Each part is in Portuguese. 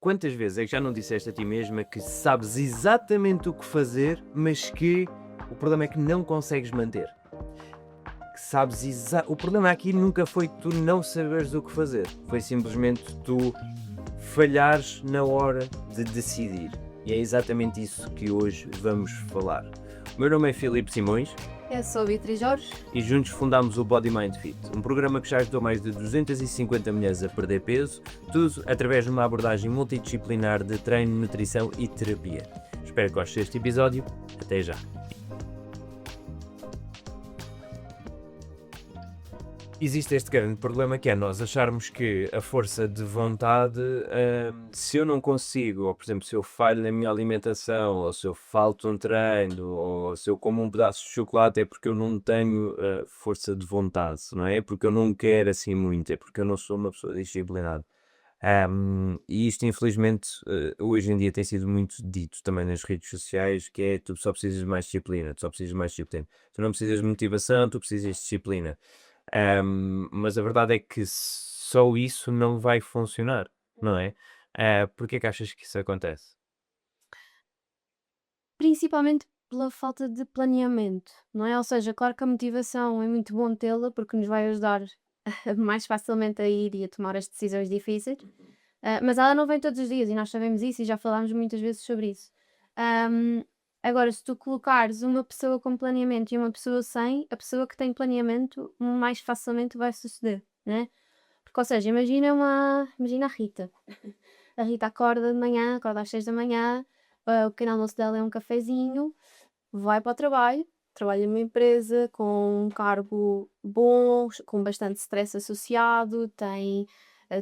Quantas vezes é que já não disseste a ti mesma que sabes exatamente o que fazer, mas que o problema é que não consegues manter? Que sabes o problema aqui nunca foi tu não saberes o que fazer, foi simplesmente tu falhares na hora de decidir. E é exatamente isso que hoje vamos falar. O meu nome é Filipe Simões Eu sou a Beatriz Jorge. e juntos fundámos o Body Mind Fit, um programa que já ajudou mais de 250 mulheres a perder peso, tudo através de uma abordagem multidisciplinar de treino, nutrição e terapia. Espero que gostes deste episódio. Até já! Existe este grande problema que é nós acharmos que a força de vontade, se eu não consigo, ou por exemplo, se eu falho na minha alimentação, ou se eu falto um treino, ou se eu como um pedaço de chocolate, é porque eu não tenho força de vontade, não é? É porque eu não quero assim muito, é porque eu não sou uma pessoa disciplinada. E isto, infelizmente, hoje em dia tem sido muito dito também nas redes sociais, que é tu só precisas de mais disciplina, tu só precisas de mais disciplina. Tu não precisas de motivação, tu precisas de disciplina. Mas a verdade é que só isso não vai funcionar, não é? Porque é que achas que isso acontece? Principalmente pela falta de planeamento, não é? Ou seja, claro que a motivação é muito bom tê-la, porque nos vai ajudar mais facilmente a ir e a tomar as decisões difíceis, mas ela não vem todos os dias e nós sabemos isso e já falámos muitas vezes sobre isso. Ahm, Agora, se tu colocares uma pessoa com planeamento e uma pessoa sem, a pessoa que tem planeamento mais facilmente vai suceder, né? Porque, ou seja, imagina a Rita. A Rita acorda de manhã, acorda às 6 da manhã, o pequeno almoço dela é um cafezinho, vai para o trabalho, trabalha numa empresa com um cargo bom, com bastante stress associado,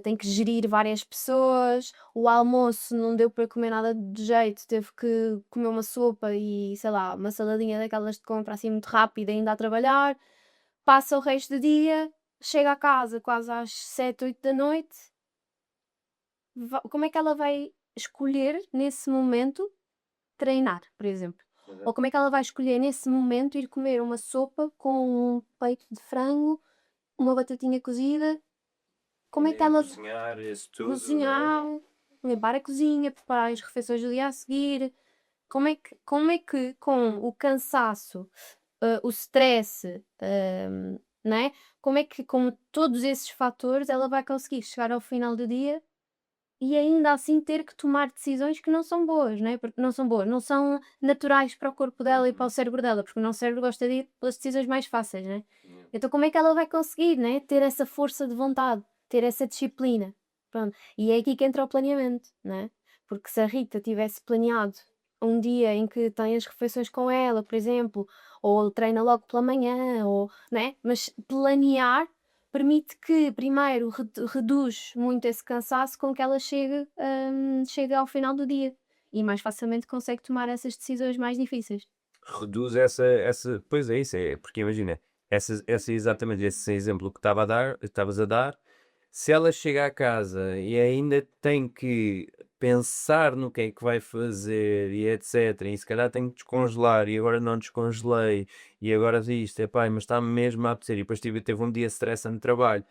tem que gerir várias pessoas, o almoço não deu para comer nada de jeito, teve que comer uma sopa e, sei lá, uma saladinha daquelas de compra assim muito rápida ainda a trabalhar, passa o resto do dia, chega a casa quase às 7, 8 da noite. Como é que ela vai escolher nesse momento treinar, por exemplo? Ou como é que ela vai escolher nesse momento ir comer uma sopa com um peito de frango, uma batatinha cozida? Como é que Nem ela cozinhar, isso tudo, não é? cozinhar, limpar a cozinha, preparar as refeições do dia a seguir? Como é que com o cansaço, o stress, não é? Como é que com todos esses fatores ela vai conseguir chegar ao final do dia e ainda assim ter que tomar decisões que não são boas, né, porque não são boas, não são naturais para o corpo dela e para o cérebro dela, porque o nosso cérebro gosta de ir pelas decisões mais fáceis, né. Yeah. Então como é que ela vai conseguir, né, ter essa força de vontade, ter essa disciplina? Pronto, e é aqui que entra o planeamento, né, porque se a Rita tivesse planeado um dia em que tem as refeições com ela, por exemplo, ou treina logo pela manhã ou, né, mas planear permite que primeiro reduz muito esse cansaço com que ela chegue ao final do dia e mais facilmente consegue tomar essas decisões mais difíceis. Reduz essa pois é isso, é porque imagina, essa exatamente esse exemplo que estavas a dar, se ela chega a casa e ainda tem que pensar no que é que vai fazer e etcétera, e se calhar tem que descongelar e agora não descongelei, e agora isto, epá, mas está-me mesmo a apetecer e depois teve um dia estressante de trabalho,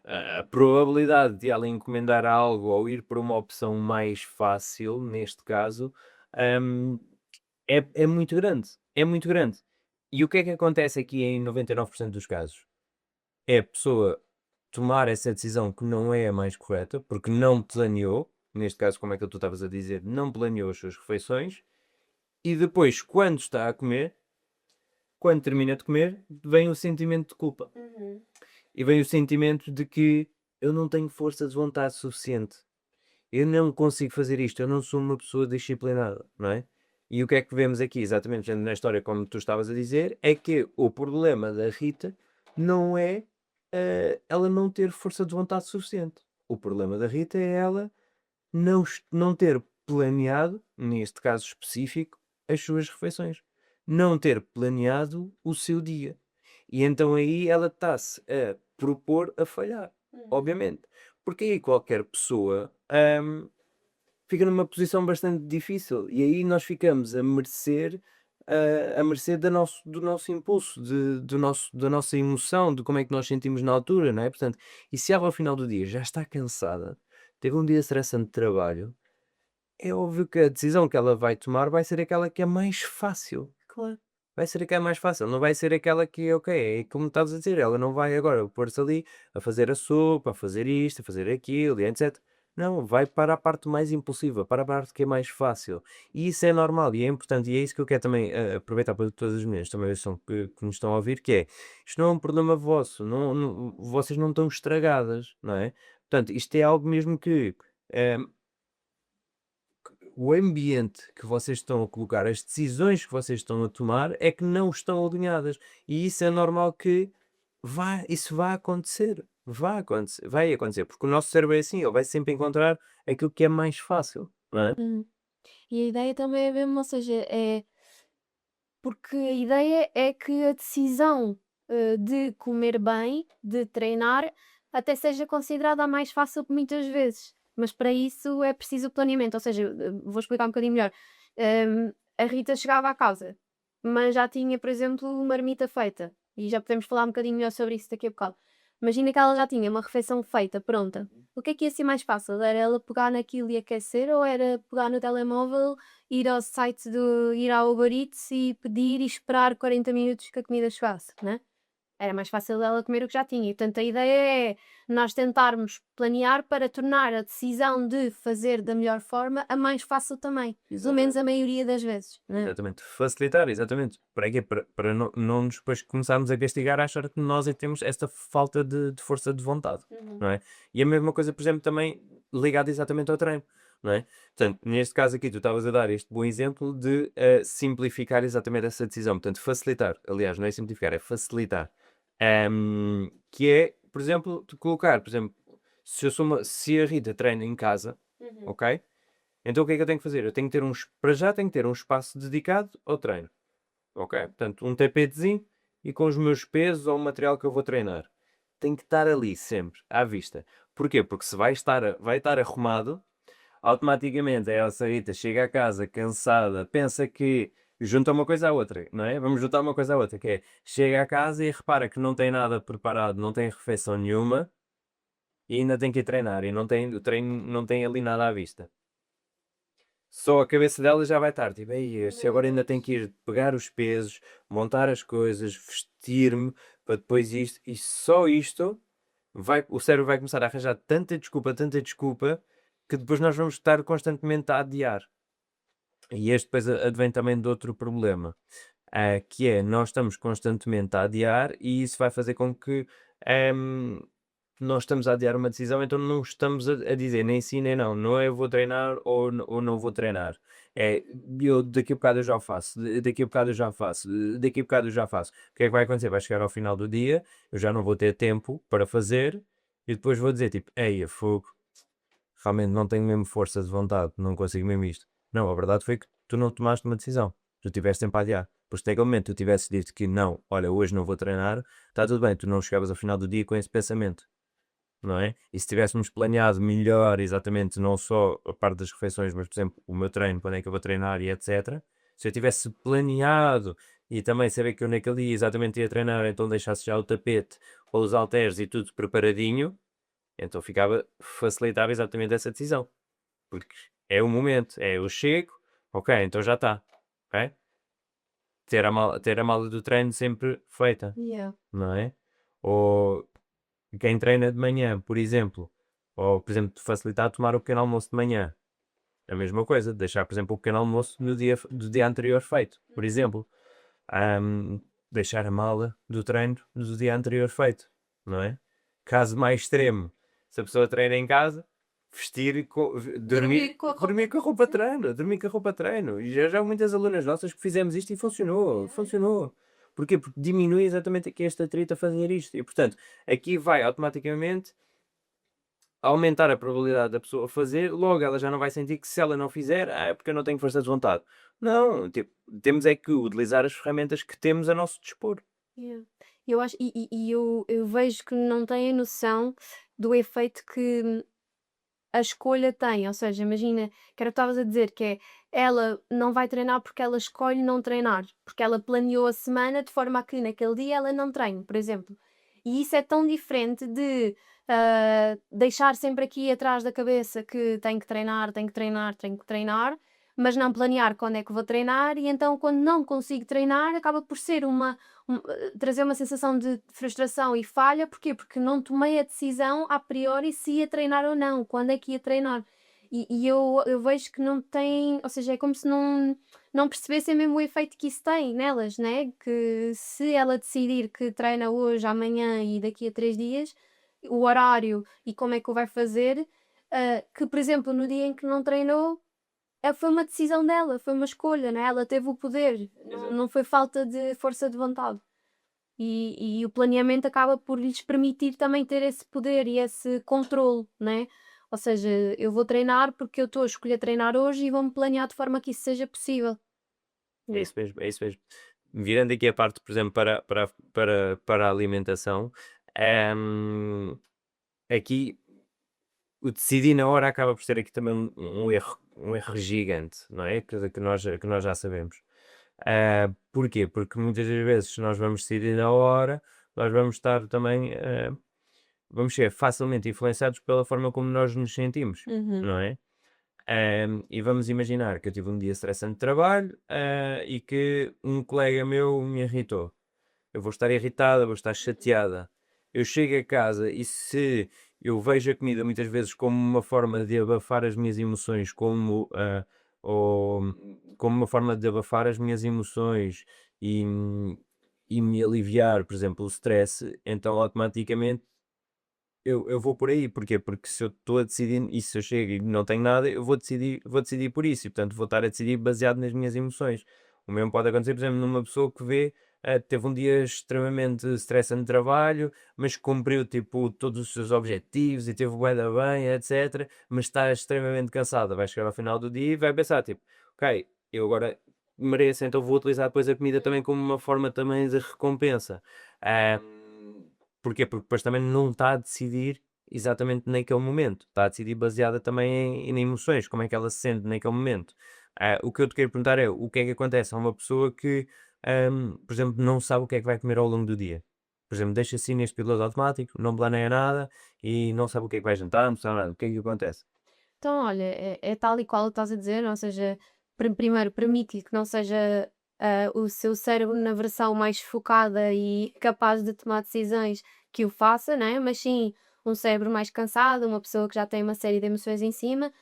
a probabilidade de ela encomendar algo ou ir por uma opção mais fácil, neste caso, hum, é muito grande, é muito grande. E o que é que acontece aqui em 99% dos casos? É a pessoa tomar essa decisão que não é a mais correta, porque não planeou, neste caso, como é que tu estavas a dizer, não planeou as suas refeições, e depois, quando está a comer, quando termina de comer, vem o sentimento de culpa. Uhum. E vem o sentimento de que eu não tenho força de vontade suficiente. Eu não consigo fazer isto, eu não sou uma pessoa disciplinada, não é? E o que é que vemos aqui, exatamente na história como tu estavas a dizer, é que o problema da Rita não é ela não ter força de vontade suficiente. O problema da Rita é ela não ter planeado, neste caso específico, as suas refeições. Não ter planeado o seu dia. E então aí ela está-se a propor a falhar, Uhum. obviamente. Porque aí qualquer pessoa fica numa posição bastante difícil e aí nós ficamos a mercê do nosso impulso, da nossa emoção, de como é que nós sentimos na altura, não é? Portanto, e se ela ao final do dia já está cansada, teve um dia estressante de trabalho, é óbvio que a decisão que ela vai tomar vai ser aquela que é mais fácil. Claro. Vai ser a que é mais fácil, não vai ser aquela que, ok, é como estavas a dizer, ela não vai agora pôr-se ali a fazer a sopa, a fazer isto, a fazer aquilo e etc. Não, vai para a parte mais impulsiva, para a parte que é mais fácil. E isso é normal e é importante, e é isso que eu quero também aproveitar para todas as meninas também são que nos estão a ouvir, que é, isto não é um problema vosso, vocês não estão estragadas, não é? Portanto, isto é algo mesmo que eh, o ambiente que vocês estão a colocar, as decisões que vocês estão a tomar é que não estão alinhadas. E isso é normal que isso vá acontecer. Vai acontecer, porque o nosso cérebro é assim, ele vai sempre encontrar aquilo que é mais fácil, não é? Hum. E a ideia também é mesmo, ou seja, é porque a ideia é que a decisão, de comer bem, de treinar, até seja considerada a mais fácil muitas vezes, mas para isso é preciso planeamento, ou seja, vou explicar um bocadinho melhor. A Rita chegava à casa, mas já tinha, por exemplo, uma marmita feita, e já podemos falar um bocadinho melhor sobre isso daqui a bocado. Imagina que ela já tinha uma refeição feita, pronta. O que é que ia ser mais fácil? Era ela pegar naquilo e aquecer ou era pegar no telemóvel, ir ao Uber Eats e pedir e esperar 40 minutos que a comida chegasse, né? Era mais fácil ela comer o que já tinha. E, portanto, a ideia é nós tentarmos planear para tornar a decisão de fazer da melhor forma a mais fácil também. Pelo menos Exatamente. a maioria das vezes, né? Exatamente. Facilitar, exatamente. Para quê? Para não nos depois começarmos a castigar a achar que nós é que temos esta falta de força de vontade, Uhum. não é? E a mesma coisa, por exemplo, também ligado exatamente ao treino, não é? Portanto, neste caso aqui, tu estavas a dar este bom exemplo de simplificar exatamente essa decisão. Portanto, facilitar. Aliás, não é simplificar, é facilitar. Que é, por exemplo, tu colocar, por exemplo, se a Rita treina em casa, Uhum. ok? Então o que é que eu tenho que fazer? Eu tenho que ter para já tenho que ter um espaço dedicado ao treino, ok? Portanto, um tapetezinho e com os meus pesos ou o material que eu vou treinar. Tem que estar ali sempre, à vista. Porquê? Porque se vai estar arrumado, automaticamente a Elsaíta chega a casa cansada, pensa que junta uma coisa à outra, não é? Vamos juntar uma coisa à outra, que é, chega a casa e repara que não tem nada preparado, não tem refeição nenhuma e ainda tem que ir treinar e o treino não tem ali nada à vista. Só a cabeça dela já vai estar, tipo, "Ei, se agora ainda tenho que ir pegar os pesos, montar as coisas, vestir-me, para depois isto, e só isto, o cérebro vai começar a arranjar tanta desculpa, que depois nós vamos estar constantemente a adiar. E este depois advém também de outro problema, que é, nós estamos constantemente a adiar e isso vai fazer com que ehm, nós estamos a adiar uma decisão, então não estamos a dizer nem sim nem não. Não é eu vou treinar ou não vou treinar. É eu daqui a bocado eu já o faço, daqui a bocado eu já faço, daqui a bocado eu já faço. O que é que vai acontecer? Vai chegar ao final do dia, eu já não vou ter tempo para fazer e depois vou dizer tipo, ei, fogo, realmente não tenho mesmo força de vontade, não consigo mesmo isto. Não, a verdade foi que tu não tomaste uma decisão, tu tiveste tempo a adiar. Pois até aquele momento tu tivesse dito que não, olha, hoje não vou treinar, está tudo bem, tu não chegavas ao final do dia com esse pensamento, não é? E se tivéssemos planeado melhor, exatamente, não só a parte das refeições, mas, por exemplo, o meu treino, quando é que eu vou treinar e etc. Se eu tivesse planeado e também saber que eu naquele dia exatamente ia treinar, então deixasse já o tapete ou os halteres e tudo preparadinho, então facilitava exatamente essa decisão. Porque é o momento, é eu chego, ok, então já está, ok? Ter a mala do treino sempre feita, Yeah. não é? Ou quem treina de manhã, por exemplo, ou por exemplo, facilitar tomar o pequeno almoço de manhã. A mesma coisa, deixar, por exemplo, o pequeno almoço do dia anterior feito, por exemplo. Ahm, deixar a mala do treino do dia anterior feito, não é? Caso mais extremo, se a pessoa treina em casa, vestir, Dormir com a dormir com a roupa de treino, dormir com a roupa de treino. E já há muitas alunas nossas que fizemos isto e funcionou, funcionou. Porquê? Porque diminui exatamente aqui este atrito a fazer isto. E, portanto, aqui vai automaticamente aumentar a probabilidade da pessoa fazer, logo ela já não vai sentir que se ela não fizer, é porque eu não tenho força de vontade. Não, tipo, temos é que utilizar as ferramentas que temos a nosso dispor. Yeah. Eu acho eu vejo que não têm noção do efeito que a escolha tem, ou seja, imagina, que era o que estavas a dizer, que é, ela não vai treinar porque ela escolhe não treinar, porque ela planeou a semana de forma a que naquele dia ela não treine, por exemplo. E isso é tão diferente de deixar sempre aqui atrás da cabeça que tenho que treinar, tenho que treinar, tenho que treinar, mas não planear quando é que vou treinar e então quando não consigo treinar acaba por ser trazer uma sensação de frustração e falha, porquê? Porque não tomei a decisão a priori se ia treinar ou não, quando é que ia treinar. E eu vejo que não tem, ou seja, é como se não percebessem mesmo o efeito que isso tem nelas, né? Que se ela decidir que treina hoje, amanhã e daqui a 3 dias, o horário e como é que o vai fazer, que por exemplo no dia em que não treinou, foi uma decisão dela, foi uma escolha, né? Ela teve o poder, não foi falta de força de vontade. E o planeamento acaba por lhes permitir também ter esse poder e esse controle, né? Ou seja, eu vou treinar porque eu estou a escolher treinar hoje e vou-me planear de forma que isso seja possível. É Yeah. isso mesmo, é isso mesmo. Virando aqui a parte, por exemplo, para a alimentação, aqui o decidir na hora acaba por ser aqui também um erro gigante, não é? Que nós já sabemos. Porquê? Porque muitas das vezes, se nós vamos decidir na hora, nós vamos estar também, vamos ser facilmente influenciados pela forma como nós nos sentimos, Uhum. não é? E vamos imaginar que eu tive um dia estressante de trabalho, e que um colega meu me irritou. Eu vou estar irritada, vou estar chateada. Eu chego a casa e se eu vejo a comida muitas vezes como uma forma de abafar as minhas emoções, ou como uma forma de abafar as minhas emoções e, e me aliviar, por exemplo, o stress, então automaticamente eu vou por aí. Porquê? Porque se eu estou a decidir e se eu chego e não tenho nada, eu vou decidir por isso e, portanto, vou estar a decidir baseado nas minhas emoções. O mesmo pode acontecer, por exemplo, numa pessoa que vê, teve um dia extremamente estressante de trabalho, mas cumpriu, tipo, todos os seus objetivos e teve bué da bem, etc. Mas está extremamente cansada. Vai chegar ao final do dia e vai pensar, tipo, ok, eu agora mereço, então vou utilizar depois a comida também como uma forma também de recompensa. Ah, Porquê? Porque depois também não está a decidir exatamente naquele momento, está a decidir baseada também em emoções, como é que ela se sente naquele momento. O que eu te quero perguntar é o que é que acontece a uma pessoa que, por exemplo, não sabe o que é que vai comer ao longo do dia. Por exemplo, deixa assim neste piloto automático, não planeia nada e não sabe o que é que vai jantar, não sabe nada. O que é que acontece? Então, olha, é tal e qual estás a dizer, ou seja, primeiro permite-lhe que não seja o seu cérebro na versão mais focada e capaz de tomar decisões que o faça, né? Mas sim um cérebro mais cansado, uma pessoa que já tem uma série de emoções em cima.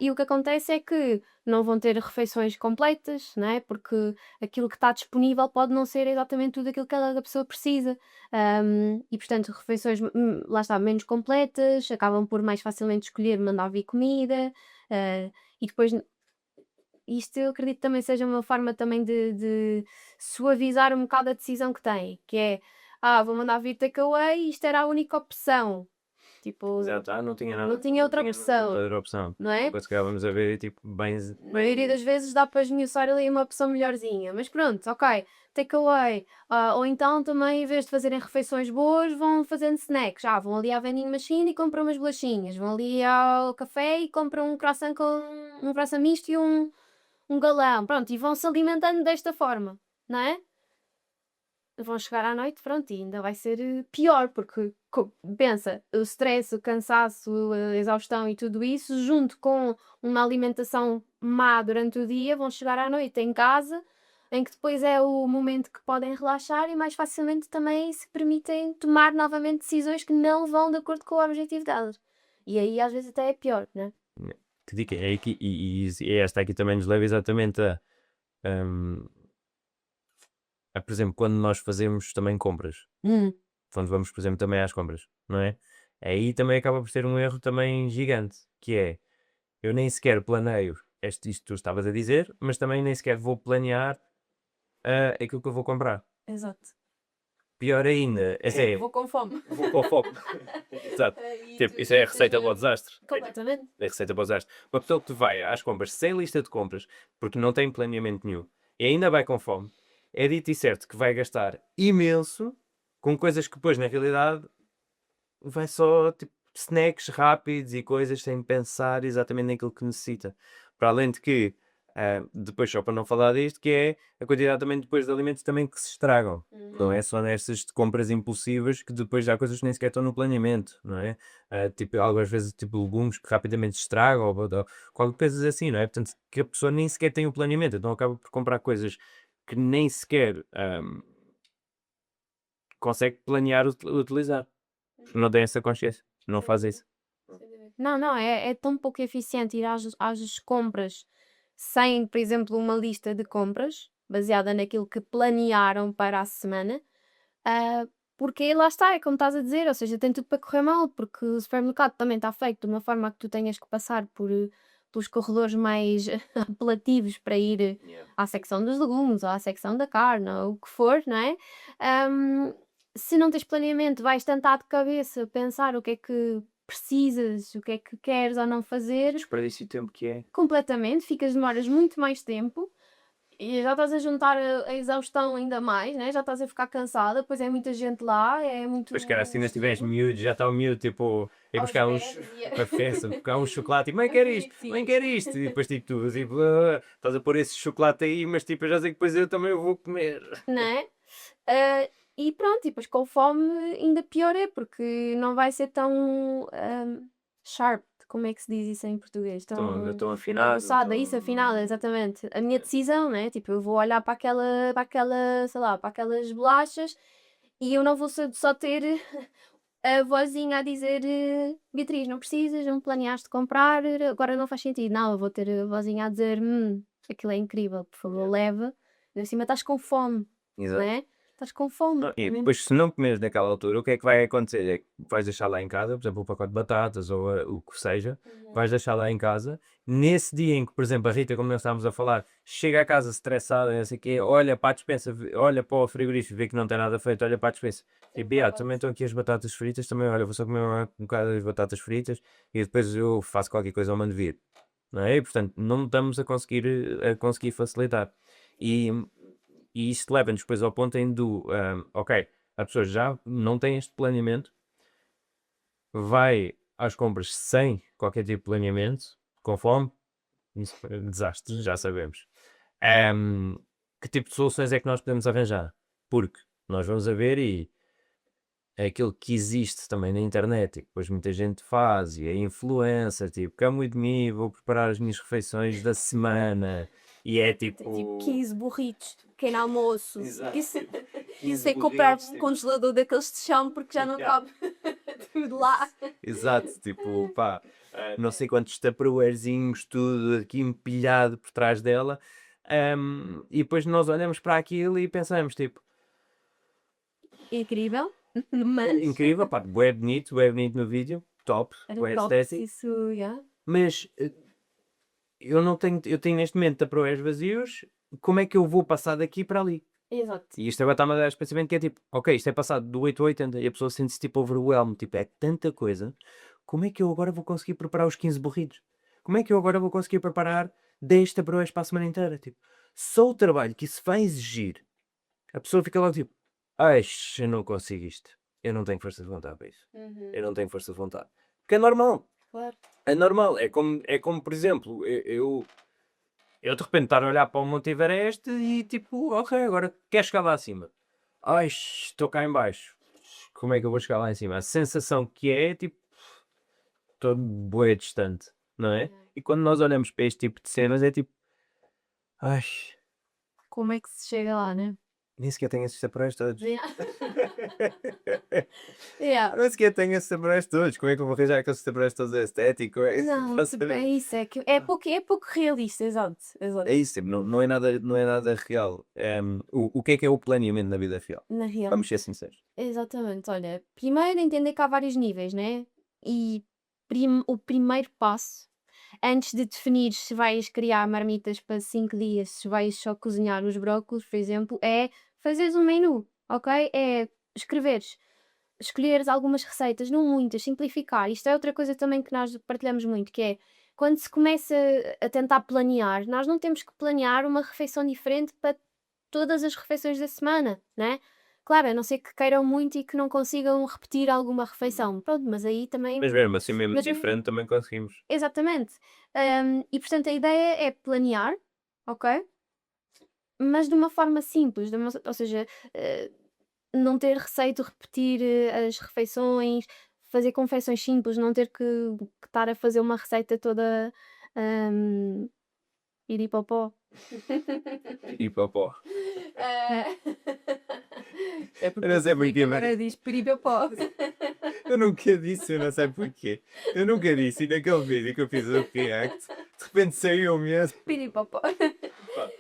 E o que acontece é que não vão ter refeições completas, né? Porque aquilo que está disponível pode não ser exatamente tudo aquilo que cada pessoa precisa. E portanto, refeições, lá está, menos completas, acabam por mais facilmente escolher mandar vir comida, e depois isto eu acredito que também seja uma forma também de suavizar um bocado a decisão que têm, que é: "Ah, vou mandar vir takeaway e isto era a única opção", tipo, Exato, não tinha nada, não tinha não outra tinha opção, outra opção. não é? Depois chegávamos a ver e tipo, bem. A maioria das vezes dá para esmiuçar ali uma opção melhorzinha, mas pronto, ok, takeaway. Ou então também, em vez de fazerem refeições boas, vão fazendo snacks. Vão ali à vending machine e compram umas bolachinhas, vão ali ao café e compram um croissant com um croissant misto e um galão. Pronto, e vão se alimentando desta forma, não é? Vão chegar à noite, pronto, e ainda vai ser pior, porque pensa, o stress, o cansaço, a exaustão e tudo isso, junto com uma alimentação má durante o dia, vão chegar à noite em casa, em que depois é o momento que podem relaxar e mais facilmente também se permitem tomar novamente decisões que não vão de acordo com o objetivo delas. E aí às vezes até é pior, né? Que dica é aqui, e esta aqui também nos leva exatamente hum, por exemplo, quando nós fazemos também compras, Hum. quando vamos, por exemplo, também às compras, não é? Aí também acaba por ser um erro também gigante, que é, eu nem sequer planeio isto que tu estavas a dizer, mas também nem sequer vou planear aquilo que eu vou comprar. Exato. Pior ainda, essa é, Vou com fome. vou com foco. Exato. Tipo, isso é a receita para o desastre. Completamente. É a receita para o desastre. Uma pessoa que vai às compras sem lista de compras, porque não tem planeamento nenhum, e ainda vai com fome, é dito e certo que vai gastar imenso com coisas que depois, na realidade, vai só, tipo, snacks rápidos e coisas sem pensar exatamente naquilo que necessita. Para além de que, Depois, só para não falar disto, que é a quantidade também depois de alimentos também que se estragam. Não é só nestas compras impulsivas que depois há coisas que nem sequer estão no planeamento, não é? Tipo, às vezes, tipo legumes que rapidamente se estragam, ou qualquer coisa assim, não é? Portanto, que a pessoa nem sequer tem o planeamento, então acaba por comprar coisas que nem sequer consegue planear utilizar. Não tem essa consciência, não faz isso. Não, não, é tão pouco eficiente ir às compras sem, por exemplo, uma lista de compras baseada naquilo que planearam para a semana, ah, porque lá está, é como estás a dizer, ou seja, tem tudo para correr mal, porque o supermercado também está feito de uma forma que tu tenhas que passar pelos corredores mais apelativos para ir Yeah. à secção dos legumes ou à secção da carne ou o que for, não é? Ahm, Se não tens planeamento, vais tentar de cabeça pensar o que é que precisas, o que é que queres ou não fazer, Desperdício de tempo que é. completamente, demoras muito mais tempo e já estás a juntar a exaustão ainda mais, né? Já estás a ficar cansada, pois é muita gente lá, é muito Depois, cara, se ainda estiveres estilo. miúdo, já está o miúdo, tipo, ir Aos buscar uns, berros e a festa, buscar um chocolate, e mãe quer isto, mãe quer isto, e depois tipo, tu, tipo, estás a pôr esse chocolate aí, mas tipo, eu já sei que depois eu também vou comer. né? Ah, e pronto, e depois com fome ainda pior é, porque não vai ser tão sharp, como é que se diz isso em português? Estão afinados, Aguçada, isso, afinada, exatamente. A minha decisão, né? Tipo, eu vou olhar para aquela, sei lá, para aquelas bolachas e eu não vou só ter a vozinha a dizer Beatriz, não precisas, não planeaste comprar, agora não faz sentido. Não, eu vou ter a vozinha a dizer aquilo é incrível, por favor, leva. Ainda por cima estás com fome, não Exato. é? Estás com fome. E Mesmo. depois, se não comeres naquela altura, o que é que vai acontecer? É que vais deixar lá em casa, por exemplo, o pacote de batatas ou o que seja, vais deixar lá em casa. Nesse dia em que, por exemplo, a Rita, como nós estávamos a falar, chega a casa estressada, não sei o quê, olha para a despensa, olha para o frigorífico, vê que não tem nada feito, olha para a despensa. E Bia, também estão aqui as batatas fritas, também, olha, vou só comer um bocado das batatas fritas e depois eu faço qualquer coisa ao mando vir. Não é? E, portanto, não estamos a conseguir facilitar. E, e isto leva-nos depois ao ponto em do, ok, a pessoa já não tem este planeamento, vai às compras sem qualquer tipo de planeamento, com fome, isso é um desastre, já sabemos. Ahm, que tipo de soluções é que nós podemos arranjar? Porque nós vamos a ver e é aquilo que existe também na internet e que depois muita gente faz e é influencer, tipo, come with me, vou preparar as minhas refeições da semana e é Tem tipo tipo... 15 burritos, pequeno almoço. Exato, Isso, 15 isso é comprar burritos, um tipo, congelador daqueles de chão porque já não yeah. cabe tudo lá. Exato, tipo, pá, não sei quantos tupperwarezinhos, tudo aqui empilhado por trás dela. E depois nós olhamos para aquilo e pensamos, tipo, Incrível, mas incrível, pá, bué bonito no vídeo, top, era bué top, estético, isso, já. mas eu tenho neste momento tupperwares vazios, como é que eu vou passar daqui para ali? Exato. E isto agora está-me a dar esse pensamento que é tipo, ok, isto é passado do 8 ao 80 e a pessoa sente-se tipo overwhelmed, tipo, é tanta coisa, como é que eu agora vou conseguir preparar os 15 burritos? Como é que eu agora vou conseguir preparar 10 taparoeiros para a semana inteira? Tipo, só o trabalho que isso vai exigir, a pessoa fica logo tipo, ai, eu não consigo isto, eu não tenho força de vontade para isso, eu não tenho força de vontade. Porque é normal, Claro. é como por exemplo, eu de repente estar a olhar para o Monte Everest e tipo, ok, agora quer chegar lá acima. Ai, estou cá em baixo. Como é que eu vou chegar lá em cima? A sensação que é, tipo, estou bué distante, não é? E quando nós olhamos para este tipo de cenas, é tipo, ai, Como é que se chega lá, né? nem sequer tenho esses chapéus todos. Yeah. Yeah. Nem sequer tenho esses chapéus todos. Como é que eu vou arranjar aqueles chapéus todos estéticos? Não, Estás a tipo, é ver? isso, é que é pouco realista, exato, É exato. isso, tipo, não é nada real. O que é o planeamento na vida real? Na real. Vamos ser sinceros. Exatamente, olha, primeiro entender que há vários níveis, né? E o primeiro passo, antes de definir se vais criar marmitas para 5 dias, se vais só cozinhar os brócolos, por exemplo, é fazeres um menu, ok? É escreveres, escolheres algumas receitas, não muitas, simplificar. Isto é outra coisa também que nós partilhamos muito, que é quando se começa a tentar planear, nós não temos que planear uma refeição diferente para todas as refeições da semana, né? Claro, a não ser que queiram muito e que não consigam repetir alguma refeição. Pronto, mas aí também. Mas mesmo assim, mesmo Mas diferente, também conseguimos. exatamente. E portanto a ideia é planear, ok? Mas de uma forma simples, ou seja, não ter receio de repetir as refeições, fazer confecções simples, não ter que estar a fazer uma receita toda hum, piripopó. E popó. Ah, é Eu não sei porquê, mas agora diz piripopó. eu nunca disse, eu não sei porquê. Eu nunca disse, e naquele vídeo que eu fiz o react, de repente saiu mesmo. Piripopó. Pá,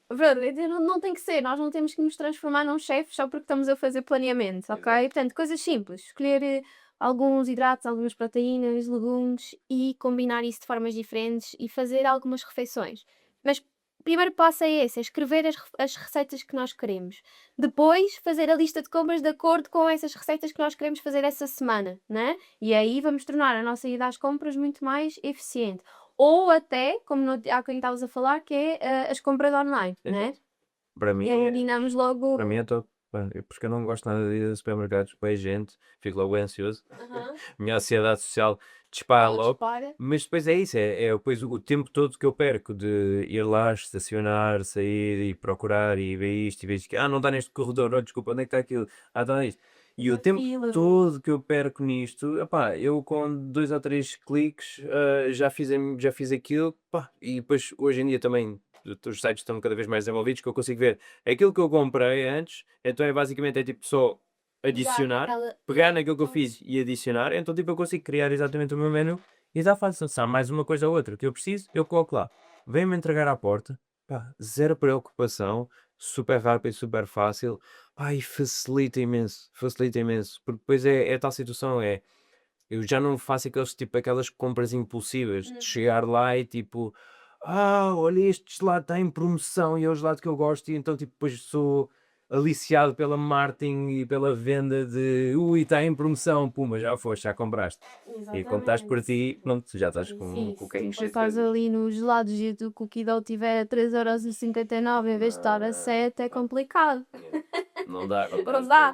Pronto, então não tem que ser, nós não temos que nos transformar num chefe só porque estamos a fazer planeamento, ok? Exato. Portanto, coisas simples, escolher alguns hidratos, algumas proteínas, legumes e combinar isso de formas diferentes e fazer algumas refeições. Mas o primeiro passo é esse, é escrever as receitas que nós queremos. Depois, fazer a lista de compras de acordo com essas receitas que nós queremos fazer essa semana, né? E aí vamos tornar a nossa ida às compras muito mais eficiente. Ou até, como há quem estavas a falar, que é as compras online, né? Exato. Para mim, E eliminamos para logo. mim é top. Pá, porque eu não gosto nada de ir a supermercados, bem gente, fico logo bem ansioso. Aham. Minha ansiedade social dispara Ela logo. dispara. Mas depois é isso, é depois o tempo todo que eu perco de ir lá, estacionar, sair e procurar e ver isto e ver isto. Ah, não está neste corredor, oh, desculpa, onde é que está aquilo? Ah, está nisto. E o Na tempo fila. todo que eu perco nisto, epá, eu com 2 ou 3 cliques já fiz aquilo, pá, e depois hoje em dia também os sites estão cada vez mais desenvolvidos que eu consigo ver aquilo que eu comprei antes, então é basicamente tipo só adicionar, pegar naquilo que eu fiz e adicionar, então tipo eu consigo criar exatamente o meu menu e dá fácil, se há mais uma coisa ou outra que eu preciso, eu coloco lá. Vem-me entregar à porta, pá, zero preocupação, super rápido, super fácil, pá, e facilita imenso, porque depois é tal situação, eu já não faço aquelas compras impulsivas de chegar lá e tipo, olha, este gelado está em promoção e é o gelado que eu gosto, e então tipo, depois sou aliciado pela marketing e pela venda de ui, está em promoção, puma, já foste, já compraste. E quando estás por Exatamente. ti, pronto, já estás com Sim, o se carrinho tu cheio de estás coisas. ali nos gelados e o cookie dough tiver a 3,59€ em vez de estar a 7, é complicado. Não dá, não Não dá, dá.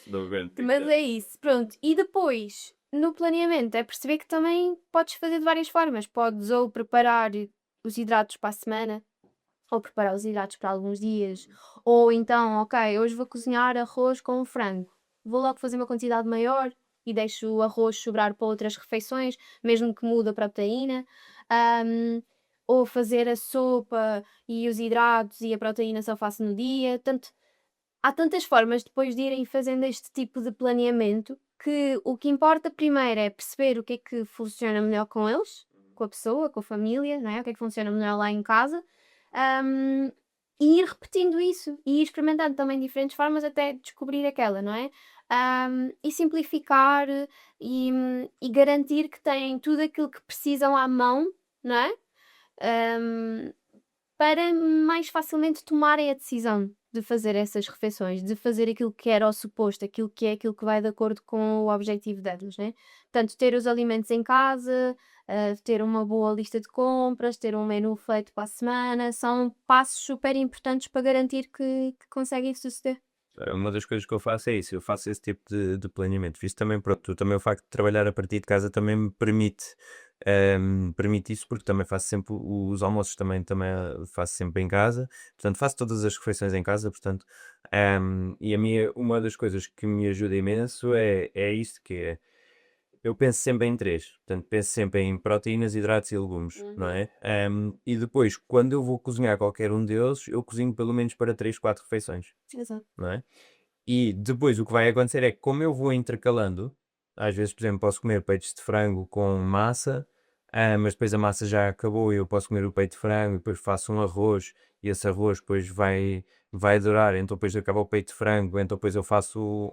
não aguento, Mas é isso, pronto. E depois, no planeamento, é perceber que também podes fazer de várias formas. Podes ou preparar os hidratos para a semana, ou preparar os hidratos para alguns dias, ou então, ok, hoje vou cozinhar arroz com frango. Vou logo fazer uma quantidade maior e deixo o arroz sobrar para outras refeições, mesmo que mude a proteína. Ou fazer a sopa e os hidratos e a proteína só faço no dia. Portanto, há tantas formas depois de irem fazendo este tipo de planeamento que o que importa primeiro é perceber o que é que funciona melhor com eles, com a pessoa, com a família, não é? O que é que funciona melhor lá em casa, hum, e ir repetindo isso e ir experimentando também diferentes formas até descobrir aquela, não é? E simplificar e garantir que têm tudo aquilo que precisam à mão, não é? Hum, para mais facilmente tomarem a decisão de fazer essas refeições, de fazer aquilo que era o suposto, aquilo que vai de acordo com o objetivo deles, né? Portanto, ter os alimentos em casa, ter uma boa lista de compras, ter um menu feito para a semana, são passos super importantes para garantir que conseguem suceder. Uma das coisas que eu faço é isso, eu faço esse tipo de planeamento. Isso também, pronto, também o facto de trabalhar a partir de casa também me permite isso, porque também faço sempre os almoços, também faço sempre em casa, portanto faço todas as refeições em casa, portanto, e uma das coisas que me ajuda imenso é isso, que é, eu penso sempre em três, portanto penso sempre em proteínas, hidratos e legumes, não Uhum. é? E depois, quando eu vou cozinhar qualquer um deles, eu cozinho pelo menos para 3, 4 refeições, Exato. não é? E depois o que vai acontecer é que, como eu vou intercalando, às vezes, por exemplo, posso comer peitos de frango com massa, mas depois a massa já acabou e eu posso comer o peito de frango e depois faço um arroz e esse arroz depois vai durar, então depois acaba o peito de frango, então depois eu faço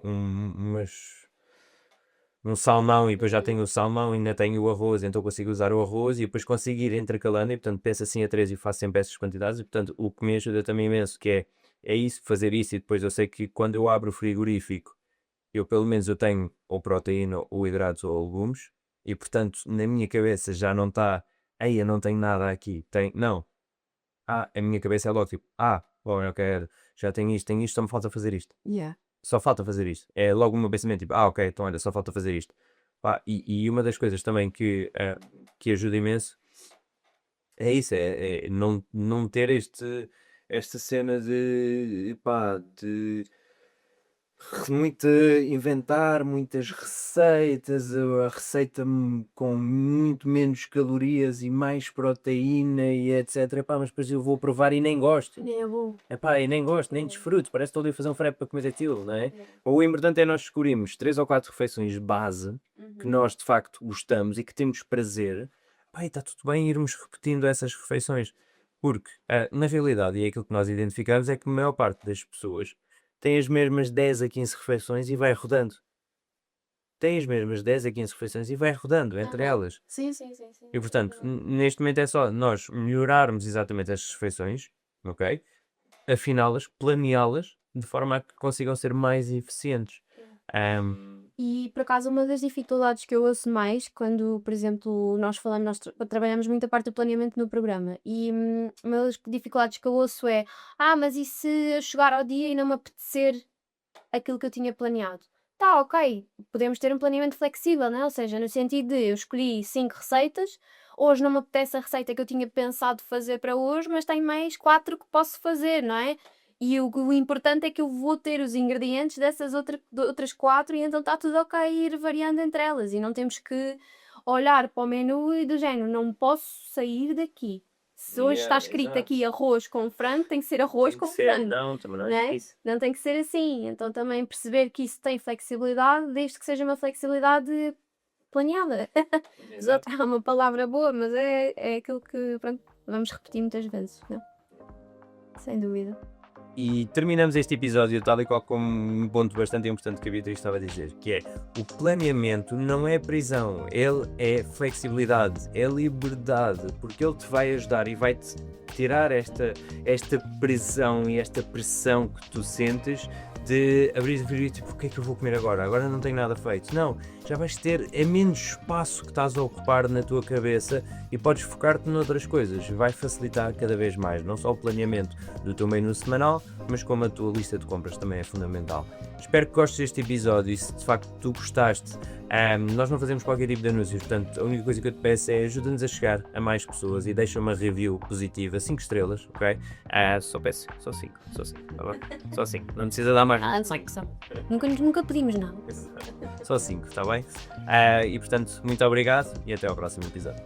um salmão e depois já tenho o salmão e ainda tenho o arroz, então consigo usar o arroz e depois consigo ir intercalando e portanto peço assim a três e faço sempre essas quantidades e portanto o que me ajuda também imenso que é isso, fazer isso e depois eu sei que quando eu abro o frigorífico eu pelo menos eu tenho ou proteína ou hidratos ou legumes e portanto na minha cabeça já não está, aí eu não tenho nada aqui, não, a minha cabeça é logo tipo, bom, eu quero, já tenho isto, só me falta fazer isto. Yeah. Só falta fazer isto. É logo o meu pensamento, tipo, ok, então olha, só falta fazer isto. Pá, e uma das coisas também que ajuda imenso É isso, é não ter esta cena de, pá, de muito inventar muitas receitas, a receita com muito menos calorias e mais proteína e etc. Epá, mas depois eu vou provar e nem gosto. Nem é bom. Epá, e nem gosto, nem É, desfruto, parece que estou ali a fazer um frete para comer aquilo, não é? é. O importante é nós descobrirmos 3 ou 4 refeições base que Uhum. nós de facto gostamos e que temos prazer. Pá, e está tudo bem irmos repetindo essas refeições. Porque, na realidade, e é aquilo que nós identificamos, é que a maior parte das pessoas tem as mesmas 10 a 15 refeições e vai rodando. Tem as mesmas 10 a 15 refeições e vai rodando entre Aham. elas. Sim, sim, sim, sim. E É portanto, verdade. neste momento é só nós melhorarmos exatamente estas refeições, ok? Afiná-las, planeá-las, de forma a que consigam ser mais eficientes. E por acaso uma das dificuldades que eu ouço mais quando, por exemplo, nós falamos, nós trabalhamos muito a parte do planeamento no programa e uma das dificuldades que eu ouço é: ah, mas e se eu chegar ao dia e não me apetecer aquilo que eu tinha planeado? Tá, ok, podemos ter um planeamento flexível, né? Ou seja, no sentido de eu escolhi 5 receitas, hoje não me apetece a receita que eu tinha pensado fazer para hoje, mas tenho mais 4 que posso fazer, não é? E o importante é que eu vou ter os ingredientes dessas outras 4 e então está tudo ok ir variando entre elas e não temos que olhar para o menu e do género, não posso sair daqui. Se hoje está Yeah, escrito exato. aqui arroz com frango, tem que ser arroz Tem que com ser, frango, não, também não é né? isso. Não tem que ser assim. Então também perceber que isso tem flexibilidade, desde que seja uma flexibilidade planeada. Exato. É uma palavra boa, mas é aquilo que, pronto, vamos repetir muitas vezes, não? Sem dúvida. E terminamos este episódio tal e qual como um ponto bastante importante que a Beatriz estava a dizer, que é o planeamento não é prisão, ele é flexibilidade, é liberdade, porque ele te vai ajudar e vai-te tirar esta prisão e esta pressão que tu sentes de abrir a frigorífico, tipo, o que é que eu vou comer agora? Agora não tenho nada feito. Não, já vais ter, é menos espaço que estás a ocupar na tua cabeça e podes focar-te noutras coisas. Vai facilitar cada vez mais, não só o planeamento do teu menu semanal, mas como a tua lista de compras também é fundamental. Espero que gostes deste episódio e se de facto tu gostaste, nós não fazemos qualquer tipo de anúncios, portanto a única coisa que eu te peço é ajuda-nos a chegar a mais pessoas e deixa uma review positiva, 5 estrelas, ok? Só peço, só 5, tá bom? Só 5, não precisa dar mais. Ah, sei que são. Nunca pedimos nada. Só 5, está bem? E portanto, muito obrigado e até ao próximo episódio.